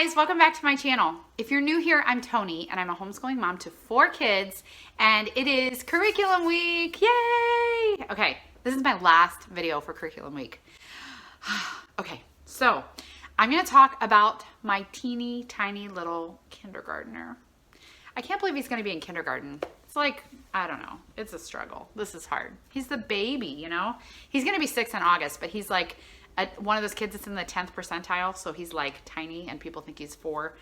guys, welcome back to my channel. If you're new here, I'm Toni and I'm a homeschooling mom to 4 kids and it is curriculum week. Yay! Okay, this is my last video for curriculum week. Okay, so I'm gonna talk about my teeny tiny little kindergartner. I can't believe he's gonna be in kindergarten. It's like, I don't know, it's a struggle. This is hard. He's the baby, you know? He's gonna be 6 in August, but he's like one of those kids that's in the 10th percentile, so he's like tiny and people think he's 4.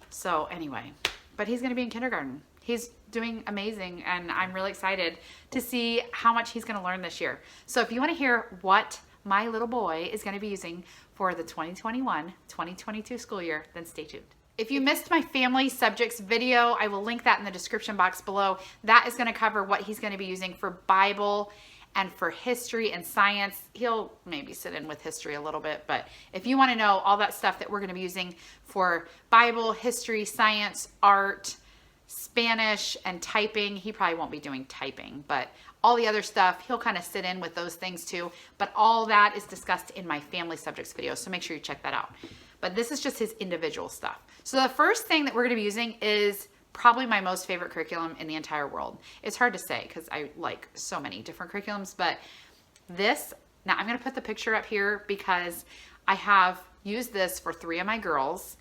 So anyway, but he's gonna be in kindergarten. He's doing amazing and I'm really excited to see how much he's gonna learn this year. So if you wanna hear what my little boy is gonna be using for the 2021-2022 school year, then stay tuned. If you missed my family subjects video, I will link that in the description box below. That is gonna cover what he's gonna be using for Bible and for history and science. He'll maybe sit in with history a little bit, but if you wanna know all that stuff that we're gonna be using for Bible, history, science, art, Spanish, and typing, he probably won't be doing typing, but all the other stuff, he'll kind of sit in with those things too. But all that is discussed in my family subjects video, so make sure you check that out. But this is just his individual stuff. So the first thing that we're gonna be using is probably my most favorite curriculum in the entire world. It's hard to say because I like so many different curriculums, but this, now I'm gonna put the picture up here because I have used this for 3 of my girls.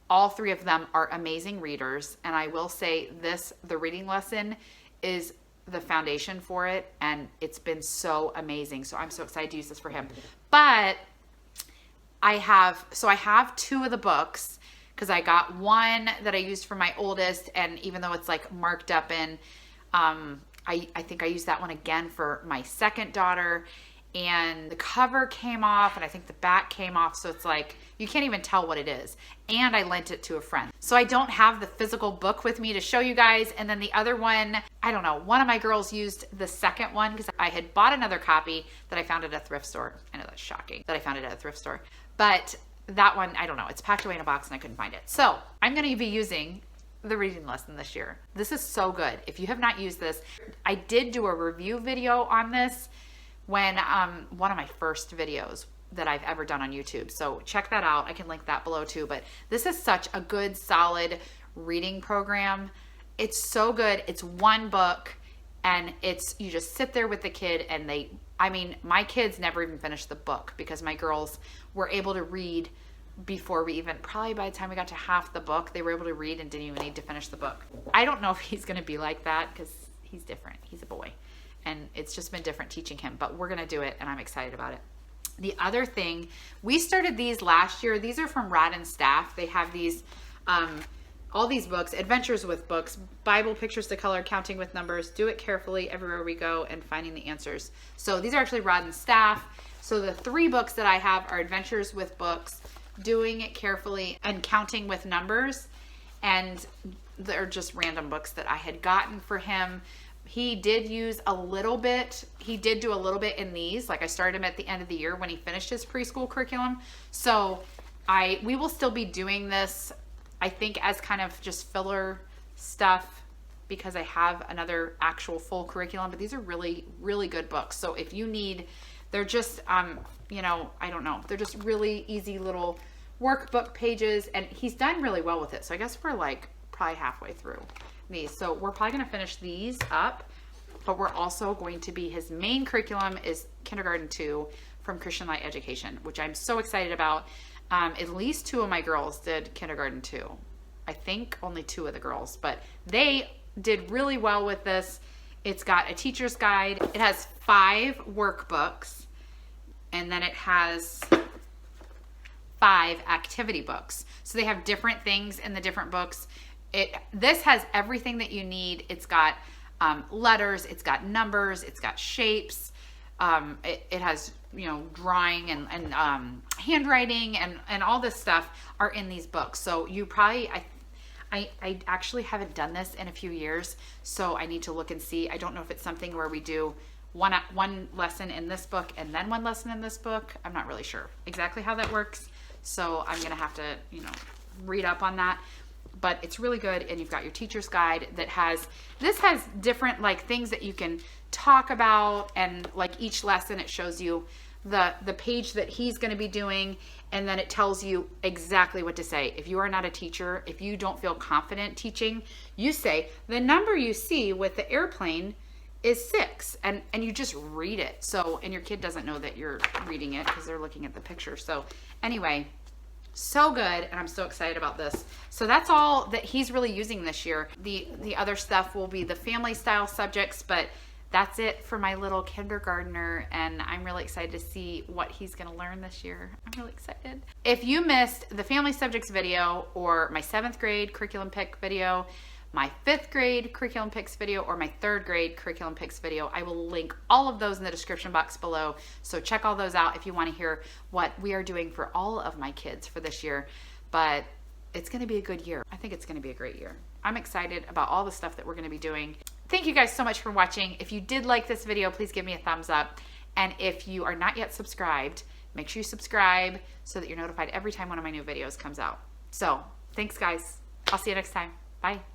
All 3 of them are amazing readers, and I will say this, the reading lesson is the foundation for it, and it's been so amazing. So I'm so excited to use this for him. But I have 2 of the books because I got one that I used for my oldest, and even though it's like marked up in, I think I used that one again for my second daughter, and the cover came off and I think the back came off, so it's like you can't even tell what it is. And I lent it to a friend, so I don't have the physical book with me to show you guys. And then the other one, I don't know, one of my girls used the second one because I had bought another copy that I found at a thrift store. I know that's shocking that I found it at a thrift store, but that one, I don't know, it's packed away in a box and I couldn't find it. So I'm going to be using the reading lesson this year. This is so good. If you have not used this, I did do a review video on this when one of my first videos that I've ever done on YouTube. So check that out. I can link that below too. But this is such a good, solid reading program. It's so good. It's one book and you just sit there with the kid and my kids never even finished the book because my girls were able to read before we even, probably by the time we got to half the book, they were able to read and didn't even need to finish the book. I don't know if he's gonna be like that because he's different. He's a boy. And it's just been different teaching him, but we're gonna do it and I'm excited about it. The other thing, we started these last year. These are from Rad and Staff. They have these, all these books, Adventures with Books, Bible, Pictures to Color, Counting with Numbers, Do It Carefully, Everywhere We Go, and Finding the Answers. So these are actually Rad and Staff. So the 3 books that I have are Adventures with Books, Doing It Carefully, and Counting with Numbers. And they're just random books that I had gotten for him. He did use a little bit. He did do a little bit in these. Like I started him at the end of the year when he finished his preschool curriculum. So we will still be doing this, I think, as kind of just filler stuff because I have another actual full curriculum, but these are really, really good books. So if you need, they're just, you know, I don't know. They're just really easy little workbook pages, and he's done really well with it. So I guess we're like probably halfway through these. So we're probably going to finish these up, but we're also going to be, his main curriculum is Kindergarten 2 from Christian Light Education, which I'm so excited about. At least 2 of my girls did Kindergarten 2. I think only 2 of the girls, but they did really well with this. It's got a teacher's guide. It has 5 workbooks, and then it has 5 activity books. So they have different things in the different books. This has everything that you need. It's got letters, it's got numbers, it's got shapes. It has, you know, drawing and handwriting and all this stuff are in these books. So you probably, I actually haven't done this in a few years, so I need to look and see. I don't know if it's something where we do one lesson in this book and then 1 lesson in this book. I'm not really sure exactly how that works. So I'm gonna have to, you know, read up on that. But it's really good, and you've got your teacher's guide that has, this has different like things that you can talk about, and like each lesson it shows you the page that he's going to be doing, and then it tells you exactly what to say. If you are not a teacher, if you don't feel confident teaching, you say the number you see with the airplane is 6, and you just read it. So, and your kid doesn't know that you're reading it because they're looking at the picture. So anyway, so good, and I'm so excited about this. So that's all that he's really using this year. The other stuff will be the family style subjects, but that's it for my little kindergartner, and I'm really excited to see what he's going to learn this year. I'm really excited. If you missed the family subjects video, or my 7th grade curriculum pick video, my 5th grade curriculum picks video, or my 3rd grade curriculum picks video, I will link all of those in the description box below. So check all those out if you want to hear what we are doing for all of my kids for this year. But it's going to be a good year. I think it's going to be a great year. I'm excited about all the stuff that we're going to be doing. Thank you guys so much for watching. If you did like this video, please give me a thumbs up. And if you are not yet subscribed, make sure you subscribe so that you're notified every time one of my new videos comes out. So thanks guys. I'll see you next time. Bye.